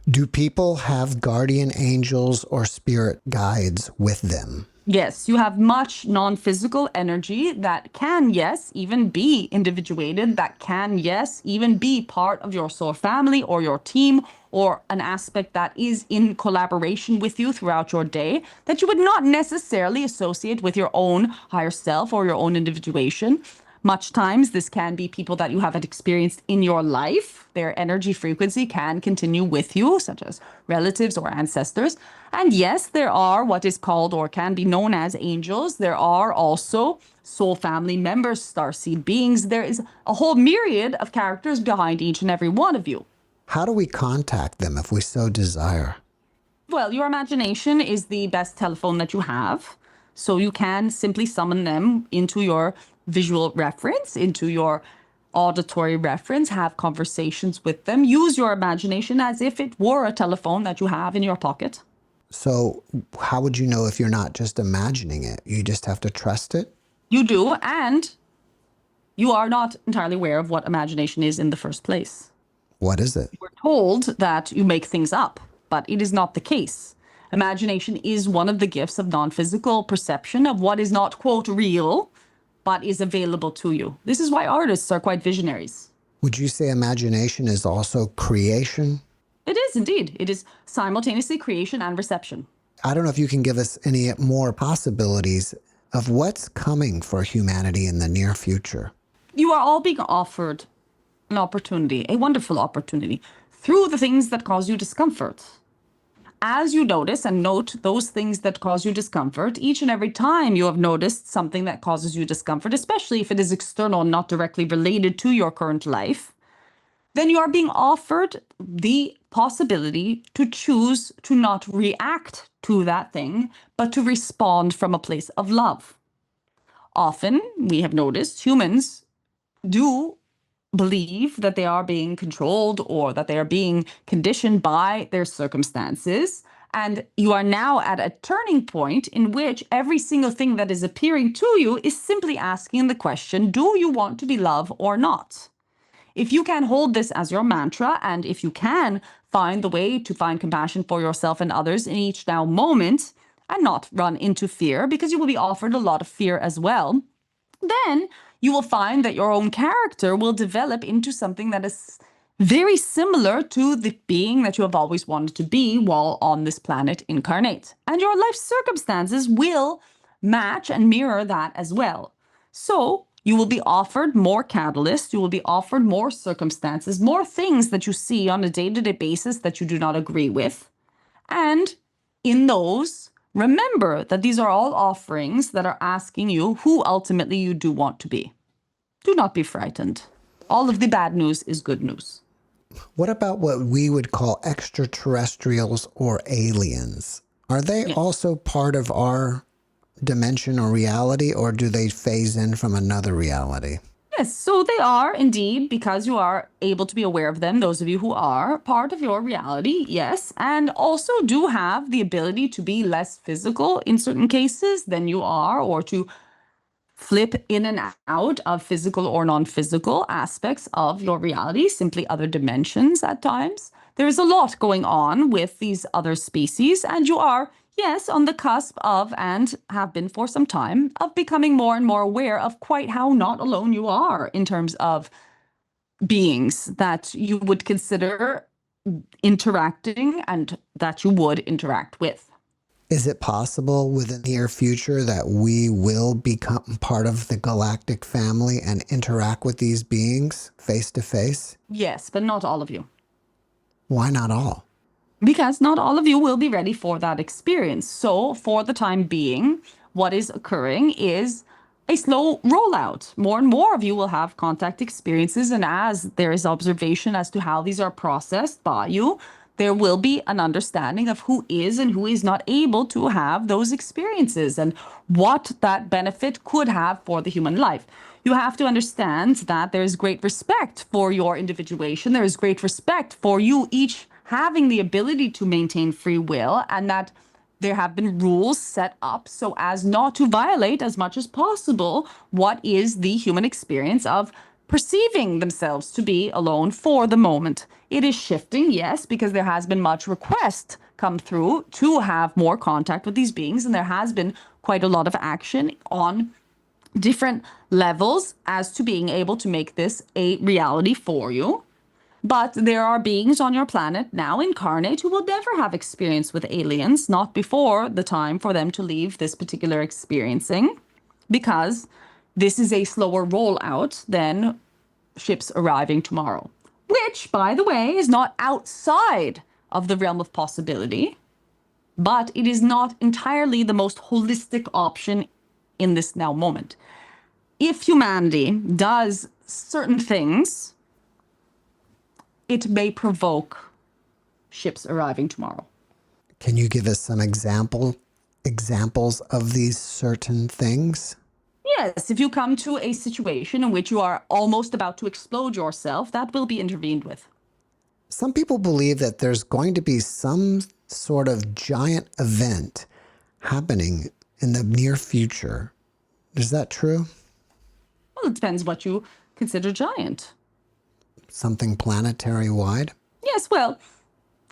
Speaker 2: Do people have guardian angels or spirit guides with them?
Speaker 3: Yes, you have much non-physical energy that can, yes, even be individuated, that can, yes, even be part of your soul family or your team or an aspect that is in collaboration with you throughout your day that you would not necessarily associate with your own higher self or your own individuation. Much times, this can be people that you haven't experienced in your life. Their energy frequency can continue with you, such as relatives or ancestors. And yes, there are what is called or can be known as angels. There are also soul family members, starseed beings. There is a whole myriad of characters behind each and every one of you.
Speaker 2: How do we contact them if we so desire?
Speaker 3: Well, your imagination is the best telephone that you have. So you can simply summon them into your visual reference, into your auditory reference, have conversations with them. Use your imagination as if it were a telephone that you have in your pocket.
Speaker 2: So how would you know if you're not just imagining it? You just have to trust it?
Speaker 3: You do, and you are not entirely aware of what imagination is in the first place.
Speaker 2: What is it?
Speaker 3: We're told that you make things up, but it is not the case. Imagination is one of the gifts of non-physical perception of what is not, quote, real, but is available to you. This is why artists are quite visionaries.
Speaker 2: Would you say imagination is also creation?
Speaker 3: It is indeed. It is simultaneously creation and reception.
Speaker 2: I don't know if you can give us any more possibilities of what's coming for humanity in the near future.
Speaker 3: You are all being offered an opportunity, a wonderful opportunity, through the things that cause you discomfort. As you notice and note those things that cause you discomfort, each and every time you have noticed something that causes you discomfort, especially if it is external and not directly related to your current life, then you are being offered the possibility to choose to not react to that thing, but to respond from a place of love. Often, we have noticed humans do believe that they are being controlled or that they are being conditioned by their circumstances. And you are now at a turning point in which every single thing that is appearing to you is simply asking the question, do you want to be loved or not? If you can hold this as your mantra, and if you can find the way to find compassion for yourself and others in each now moment and not run into fear, because you will be offered a lot of fear as well, then you will find that your own character will develop into something that is very similar to the being that you have always wanted to be while on this planet incarnate. And your life circumstances will match and mirror that as well. So you will be offered more catalysts, you will be offered more circumstances, more things that you see on a day-to-day basis that you do not agree with. And in those, remember that these are all offerings that are asking you who ultimately you do want to be. Do not be frightened. All of the bad news is good news.
Speaker 2: What about what we would call extraterrestrials or aliens? Are they also part of our dimension or reality, or do they phase in from another reality?
Speaker 3: Yes, so they are indeed, because you are able to be aware of them, those of you who are part of your reality, yes, and also do have the ability to be less physical in certain cases than you are, or to flip in and out of physical or non-physical aspects of your reality, simply other dimensions at times. There is a lot going on with these other species, and you are, yes, on the cusp of, and have been for some time, of becoming more and more aware of quite how not alone you are in terms of beings that you would consider interacting and that you would interact with.
Speaker 2: Is it possible within the near future that we will become part of the galactic family and interact with these beings face to face?
Speaker 3: Yes, but not all of you.
Speaker 2: Why not all?
Speaker 3: because not all of you will be ready for that experience. So for the time being, what is occurring is a slow rollout. More and more of you will have contact experiences, and as there is observation as to how these are processed by you, there will be an understanding of who is and who is not able to have those experiences and what that benefit could have for the human life. You have to understand that there is great respect for your individuation. There is great respect for you each having the ability to maintain free will, and that there have been rules set up so as not to violate as much as possible what is the human experience of perceiving themselves to be alone for the moment. It is shifting, yes, because there has been much request come through to have more contact with these beings, and there has been quite a lot of action on different levels as to being able to make this a reality for you. But there are beings on your planet now incarnate who will never have experience with aliens, not before the time for them to leave this particular experiencing, because this is a slower rollout than ships arriving tomorrow, which, by the way, is not outside of the realm of possibility, but it is not entirely the most holistic option in this now moment. If humanity does certain things, it may provoke ships arriving tomorrow.
Speaker 2: Can you give us some examples of these certain things?
Speaker 3: Yes, if you come to a situation in which you are almost about to explode yourself, that will be intervened with.
Speaker 2: Some people believe that there's going to be some sort of giant event happening in the near future. Is that true?
Speaker 3: Well, it depends what you consider giant.
Speaker 2: Something planetary wide?
Speaker 3: Yes, well,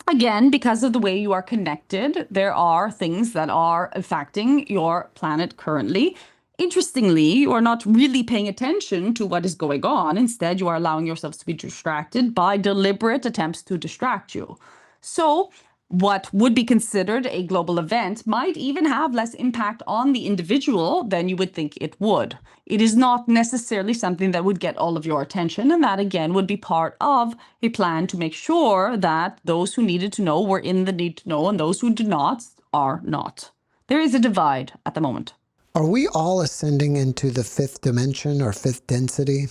Speaker 3: again, because of the way you are connected, there are things that are affecting your planet currently. Interestingly, you are not really paying attention to what is going on. Instead, you are allowing yourselves to be distracted by deliberate attempts to distract you. So, what would be considered a global event might even have less impact on the individual than you would think it would. It is not necessarily something that would get all of your attention, and that again would be part of a plan to make sure that those who needed to know were in the need to know, and those who do not are not. There is a divide at the moment.
Speaker 2: Are we all ascending into the fifth dimension or fifth density?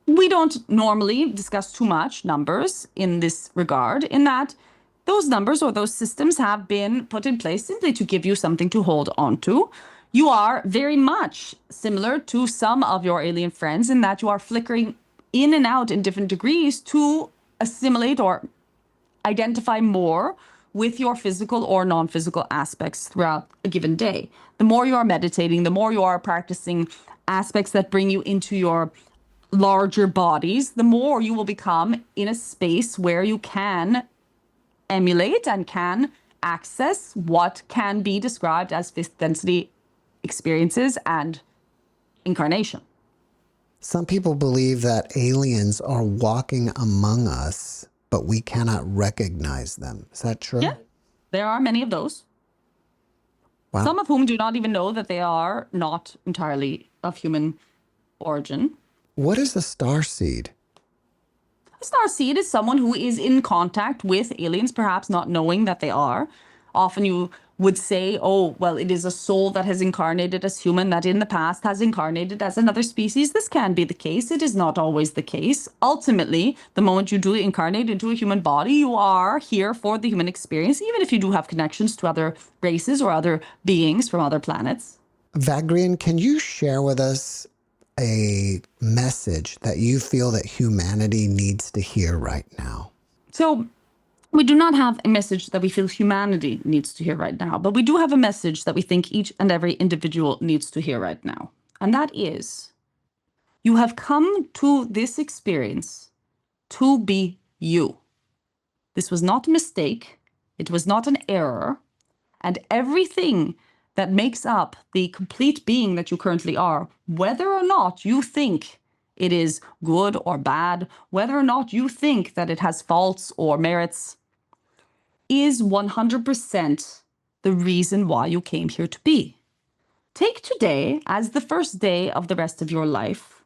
Speaker 3: We don't normally discuss too much numbers in this regard, in that those numbers or those systems have been put in place simply to give you something to hold on to. You are very much similar to some of your alien friends in that you are flickering in and out in different degrees to assimilate or identify more with your physical or non-physical aspects throughout a given day. The more you are meditating, the more you are practicing aspects that bring you into your larger bodies, the more you will become in a space where you can emulate and can access what can be described as fifth density experiences and incarnation.
Speaker 2: Some people believe that aliens are walking among us, but we cannot recognize them. Is that true?
Speaker 3: Yeah, there are many of those.
Speaker 2: Wow.
Speaker 3: Some of whom do not even know that they are not entirely of human origin.
Speaker 2: What is a starseed?
Speaker 3: A starseed is someone who is in contact with aliens, perhaps not knowing that they are. Often you would say, oh, well, it is a soul that has incarnated as human that in the past has incarnated as another species. This can be the case. It is not always the case. Ultimately, the moment you do incarnate into a human body, you are here for the human experience, even if you do have connections to other races or other beings from other planets.
Speaker 2: Vagrian, can you share with us a message that you feel that humanity needs to hear right now?
Speaker 3: So we do not have a message that we feel humanity needs to hear right now, but we do have a message that we think each and every individual needs to hear right now. And that is, you have come to this experience to be you. This was not a mistake. It was not an error. And everything that makes up the complete being that you currently are, whether or not you think it is good or bad, whether or not you think that it has faults or merits, is 100% the reason why you came here to be. Take today as the first day of the rest of your life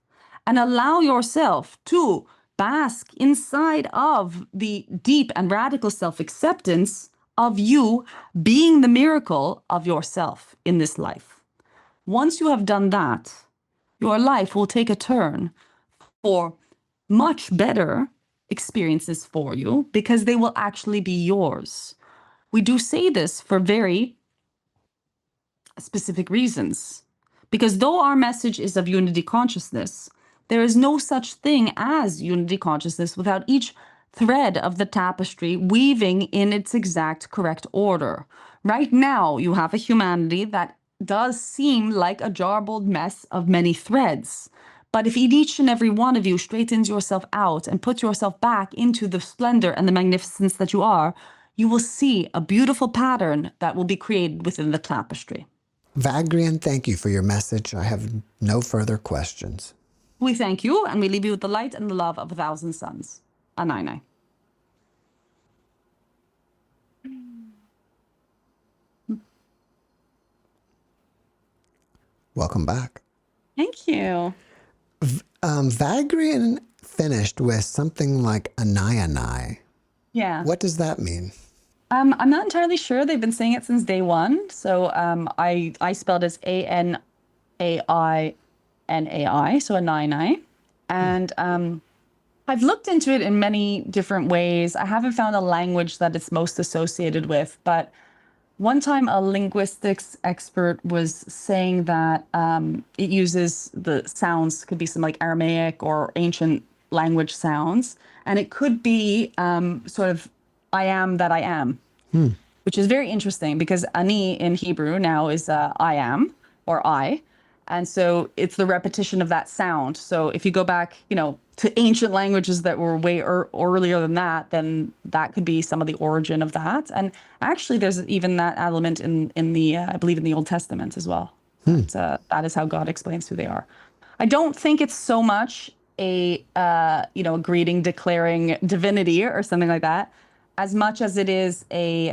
Speaker 3: and allow yourself to bask inside of the deep and radical self-acceptance of you being the miracle of yourself in this life. Once you have done that, your life will take a turn for much better experiences for you because they will actually be yours. We do say this for very specific reasons. Because though our message is of unity consciousness, there is no such thing as unity consciousness without each thread of the tapestry weaving in its exact correct order. Right now, you have a humanity that does seem like a jarbled mess of many threads. But if each and every one of you straightens yourself out and puts yourself back into the splendor and the magnificence that you are, you will see a beautiful pattern that will be created within the tapestry.
Speaker 2: Vagrian, thank you for your message. I have no further questions.
Speaker 3: We thank you, and we leave you with the light and the love of 1,000 suns. Anioni.
Speaker 2: Welcome back.
Speaker 3: Thank you.
Speaker 2: Vagrian finished with something like Anioni.
Speaker 3: Yeah.
Speaker 2: What does that mean?
Speaker 3: I'm not entirely sure. They've been saying it since day one. So I spelled as Anainai, so Anioni. And I've looked into it in many different ways. I haven't found a language that it's most associated with, but one time a linguistics expert was saying that it uses the sounds, could be some like Aramaic or ancient language sounds, and it could be sort of I am that I am, which is very interesting because ani in Hebrew now is I am or I. And so it's the repetition of that sound. So if you go back, to ancient languages that were way earlier than that, then that could be some of the origin of that. And actually, there's even that element in the, I believe, in the Old Testament as well. That is how God explains who they are. I don't think it's so much a greeting declaring divinity or something like that, as much as it is a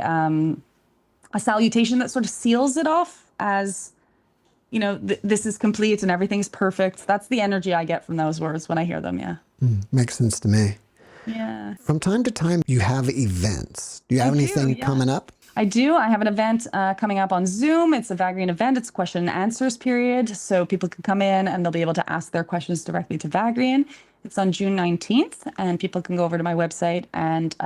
Speaker 3: salutation that sort of seals it off as, this is complete and everything's perfect. That's the energy I get from those words when I hear them. Yeah.
Speaker 2: Makes sense to me.
Speaker 3: Yeah.
Speaker 2: From time to time, you have events. Do you have anything coming up?
Speaker 3: I do. I have an event coming up on Zoom. It's a Vagrian event. It's a question and answers period. So people can come in and they'll be able to ask their questions directly to Vagrian. It's on June 19th, and people can go over to my website and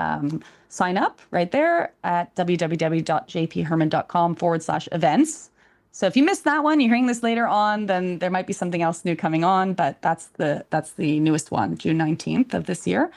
Speaker 3: sign up right there at www.jpherman.com/events. So if you missed that one, you're hearing this later on, then there might be something else new coming on, but that's the newest one, June 19th of this year.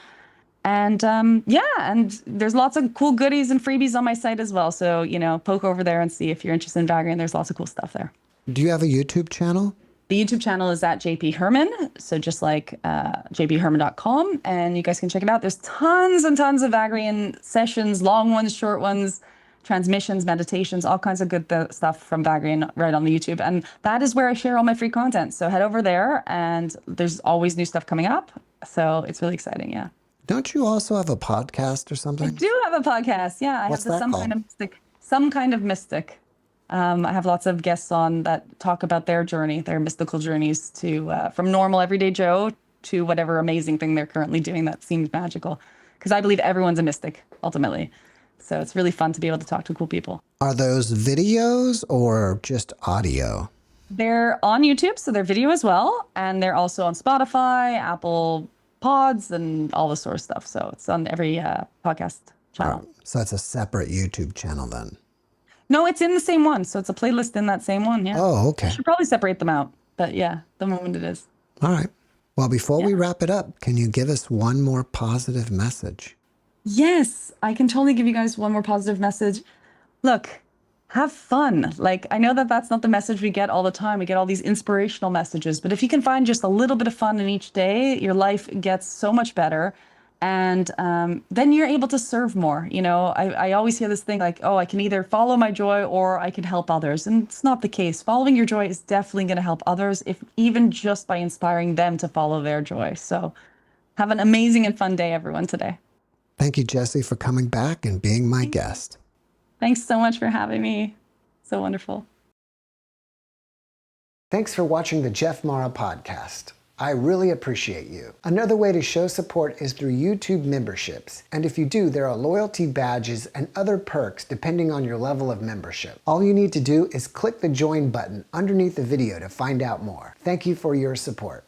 Speaker 3: And and there's lots of cool goodies and freebies on my site as well. So, poke over there and see if you're interested in Vagrian. There's lots of cool stuff there.
Speaker 2: Do you have a YouTube channel?
Speaker 3: The YouTube channel is at JP Herman. So just like jpherman.com, and you guys can check it out. There's tons and tons of Vagrian sessions, long ones, short ones, transmissions, meditations, all kinds of good stuff from Vagrian right on the YouTube. And that is where I share all my free content. So head over there, and there's always new stuff coming up. So it's really exciting. Yeah.
Speaker 2: Don't you also have a podcast or something?
Speaker 3: I do have a podcast. Yeah. I
Speaker 2: What's
Speaker 3: have
Speaker 2: that
Speaker 3: Some
Speaker 2: called?
Speaker 3: Kind of mystic. I have lots of guests on that talk about their journey, their mystical journeys to from normal everyday Joe to whatever amazing thing they're currently doing that seems magical. Because I believe everyone's a mystic ultimately. So it's really fun to be able to talk to cool people.
Speaker 2: Are those videos or just audio?
Speaker 3: They're on YouTube, so they're video as well. And they're also on Spotify, Apple Pods, and all this sort of stuff. So it's on every podcast channel.
Speaker 2: Oh, so it's a separate YouTube channel then?
Speaker 3: No, it's in the same one. So it's a playlist in that same one. Yeah.
Speaker 2: Oh, okay.
Speaker 3: I should probably separate them out. But yeah, the moment it is.
Speaker 2: All right. Well, before we wrap it up, can you give us one more positive message?
Speaker 3: Yes, I can totally give you guys one more positive message. Look, have fun. Like, I know that that's not the message we get all the time. We get all these inspirational messages, but if you can find just a little bit of fun in each day, your life gets so much better. And then you're able to serve more. I always hear this thing like, oh, I can either follow my joy or I can help others. And it's not the case. Following your joy is definitely going to help others, if even just by inspiring them to follow their joy. So have an amazing and fun day, everyone, today.
Speaker 2: Thank you, Jesse, for coming back and being my guest.
Speaker 3: Thanks so much for having me. So wonderful.
Speaker 2: Thanks for watching the JeffMara podcast. I really appreciate you. Another way to show support is through YouTube memberships. And if you do, there are loyalty badges and other perks depending on your level of membership. All you need to do is click the join button underneath the video to find out more. Thank you for your support.